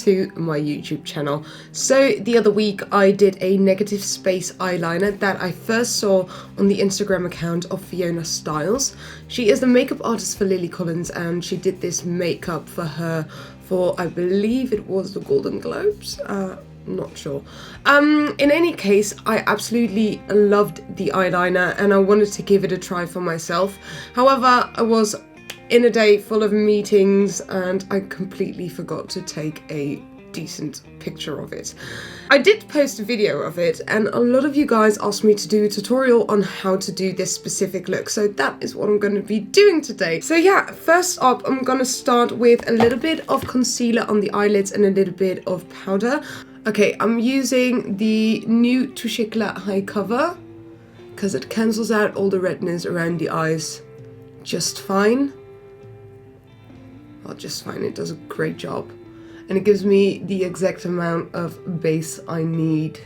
to my YouTube channel. So the other week I did a negative space eyeliner that I first saw on the Instagram account of Fiona Styles. She is the makeup artist for Lily Collins, and she did this makeup for her for, I believe it was the Golden Globes, not sure. In any case, I absolutely loved the eyeliner and I wanted to give it a try for myself. However, I was in a day full of meetings and I completely forgot to take a decent picture of it. I did post a video of it and a lot of you guys asked me to do a tutorial on how to do this specific look, so that is what I'm going to be doing today. So yeah, first up I'm going to start with a little bit of concealer on the eyelids and a little bit of powder. Okay, I'm using the new Touche Éclat High Cover because it cancels out all the redness around the eyes just fine. Well, just fine, it does a great job. And it gives me the exact amount of base I need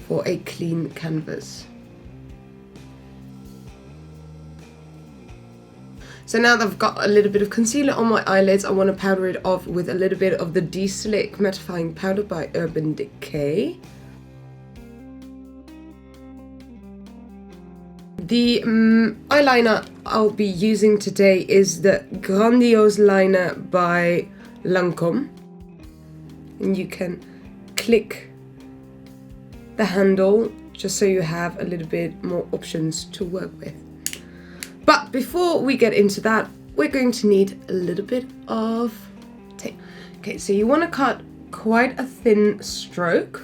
for a clean canvas. So now that I've got a little bit of concealer on my eyelids, I want to powder it off with a little bit of the De-Slick mattifying powder by Urban Decay. The eyeliner I'll be using today is the Grandiôse liner by Lancôme. And you can click the handle just so you have a little bit more options to work with. But before we get into that, we're going to need a little bit of tape. Okay, so you want to cut quite a thin stroke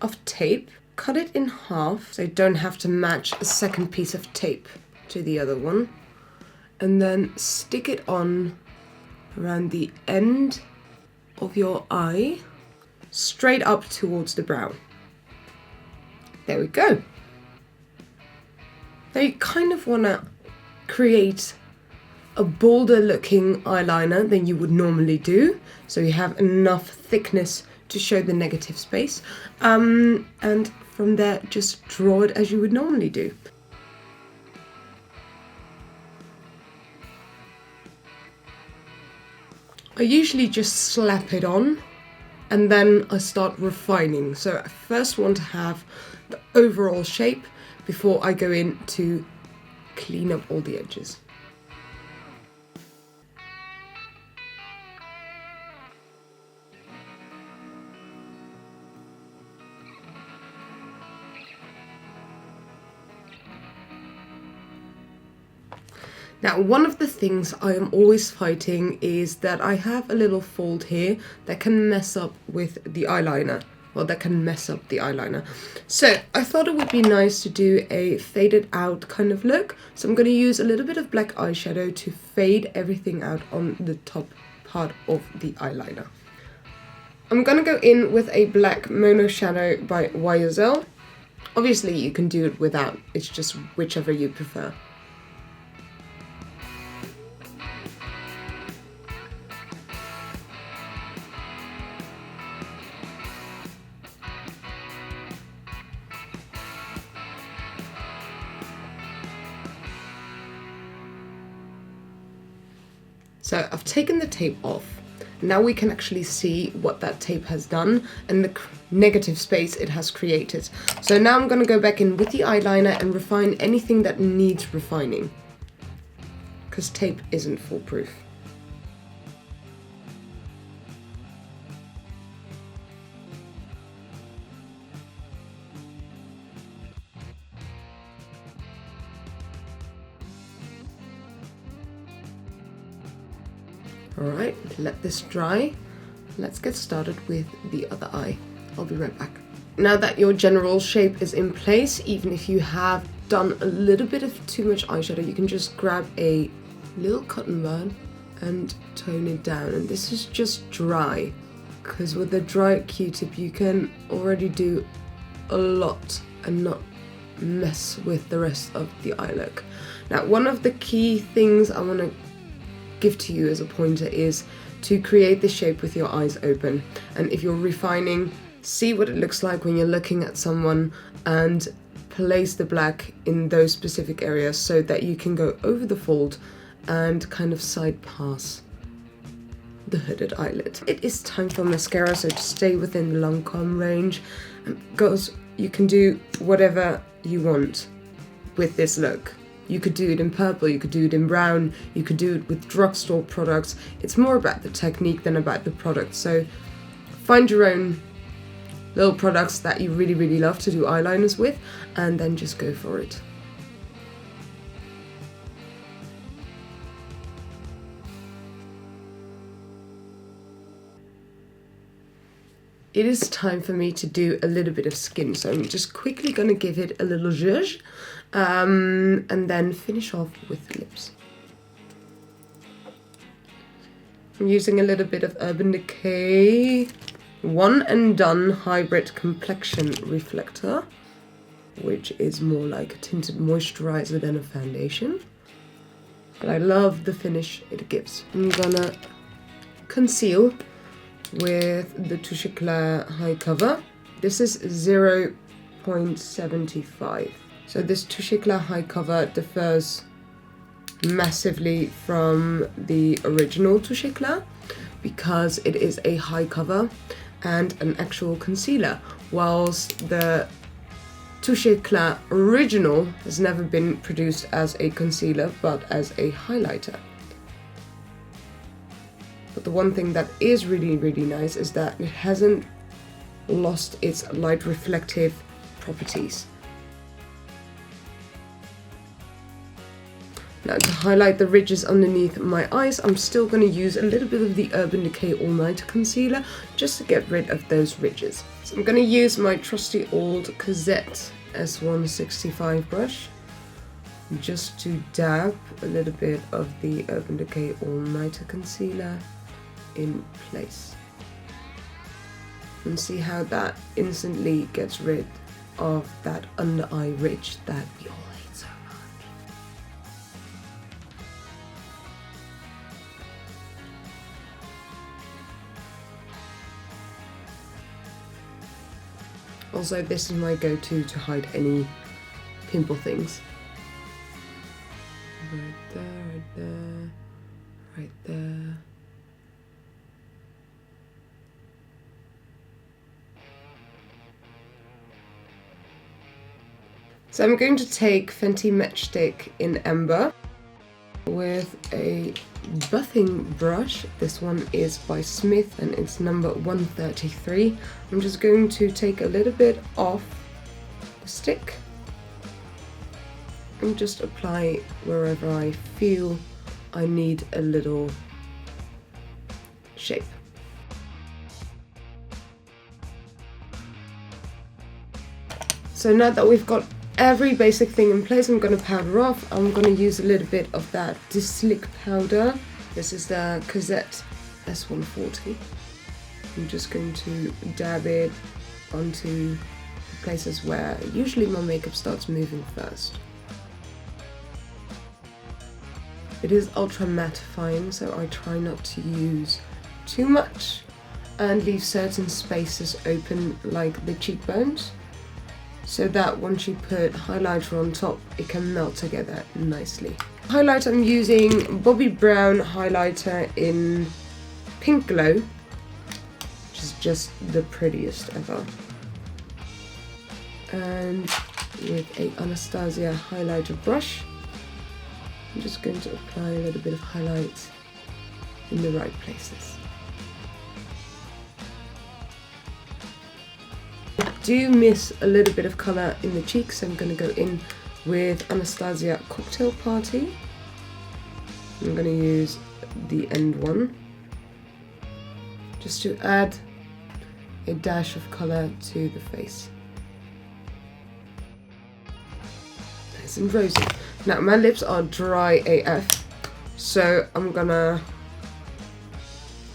of tape. Cut it in half so you don't have to match a second piece of tape to the other one. And then stick it on around the end of your eye, straight up towards the brow. There we go. Now you kind of want to create a bolder looking eyeliner than you would normally do, so you have enough thickness to show the negative space, and from there just draw it as you would normally do. I usually just slap it on and then I start refining, so I first want to have the overall shape before I go in to clean up all the edges. Now, one of the things I am always fighting is that I have a little fold here that can mess up with the eyeliner. Well, that can mess up the eyeliner. So I thought it would be nice to do a faded out kind of look. So I'm going to use a little bit of black eyeshadow to fade everything out on the top part of the eyeliner. I'm going to go in with a black mono shadow by YSL. Obviously you can do it without, it's just whichever you prefer. So I've taken the tape off. Now we can actually see what that tape has done and the negative space it has created. So now I'm going to go back in with the eyeliner and refine anything that needs refining, because tape isn't foolproof. Alright, let this dry. Let's get started with the other eye. I'll be right back. Now that your general shape is in place, even if you have done a little bit of too much eyeshadow, you can just grab a little cotton bud and tone it down. And this is just dry, because with the dry Q-tip you can already do a lot and not mess with the rest of the eye look. Now, one of the key things I want to give to you as a pointer is to create the shape with your eyes open. And if you're refining, see what it looks like when you're looking at someone and place the black in those specific areas so that you can go over the fold and kind of side pass the hooded eyelid. It is time for mascara, so to stay within the Lancôme range. Girls, you can do whatever you want with this look. You could do it in purple, you could do it in brown, you could do it with drugstore products. It's more about the technique than about the product. So find your own little products that you really, really love to do eyeliners with, and then just go for it. It is time for me to do a little bit of skin, so I'm just quickly going to give it a little zhuzh, and then finish off with lips. I'm using a little bit of Urban Decay One and Done Hybrid Complexion Reflector, which is more like a tinted moisturizer than a foundation. But I love the finish it gives. I'm gonna conceal with the Touche Éclat High Cover. This is 0.75. So this Touche Éclat High Cover differs massively from the original Touche Éclat because it is a high cover and an actual concealer, whilst the Touche Éclat original has never been produced as a concealer but as a highlighter. But the one thing that is really, really nice is that it hasn't lost its light reflective properties. Now, to highlight the ridges underneath my eyes, I'm still going to use a little bit of the Urban Decay All Night Concealer just to get rid of those ridges. So I'm going to use my trusty old Cosette S165 brush just to dab a little bit of the Urban Decay All Nighter Concealer in place. And see how that instantly gets rid of that under eye ridge that we all hate so much. Also, this is my go-to to hide any pimple things. Right there, right there, right there. So I'm going to take Fenty Matchstix in Amber with a buffing brush. This one is by Smith and it's number 133. I'm just going to take a little bit off the stick and just apply wherever I feel I need a little shape. So now that we've got every basic thing in place, I'm going to powder off. I'm going to use a little bit of that De-Slick powder. This is the Cosette S140. I'm just going to dab it onto the places where usually my makeup starts moving first. It is ultra mattifying, so I try not to use too much and leave certain spaces open, like the cheekbones, so that once you put highlighter on top, it can melt together nicely. Highlighter, I'm using Bobbi Brown highlighter in Pink Glow, which is just the prettiest ever. And with a Anastasia highlighter brush, I'm just going to apply a little bit of highlight in the right places. I do miss a little bit of colour in the cheeks, so I'm going to go in with Anastasia Cocktail Party. I'm going to use the end one just to add a dash of colour to the face. Nice and rosy. Now my lips are dry AF, so I'm gonna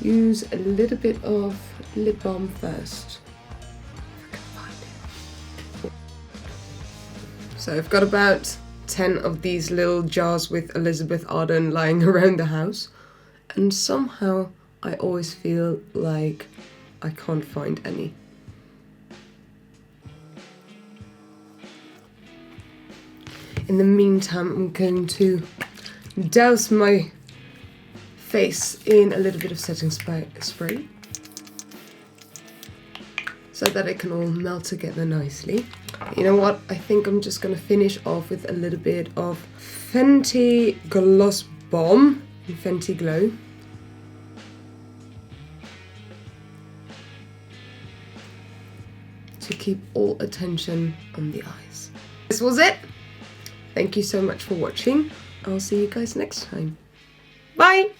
use a little bit of lip balm first. So I've got about 10 of these little jars with Elisabeth Arden lying around the house, and somehow I always feel like I can't find any. In the meantime, I'm going to douse my face in a little bit of setting spray so that it can all melt together nicely. You know what? I think I'm just going to finish off with a little bit of Fenty Gloss Bomb in Fenty Glow. To keep all attention on the eyes. This was it. Thank you so much for watching. I'll see you guys next time. Bye!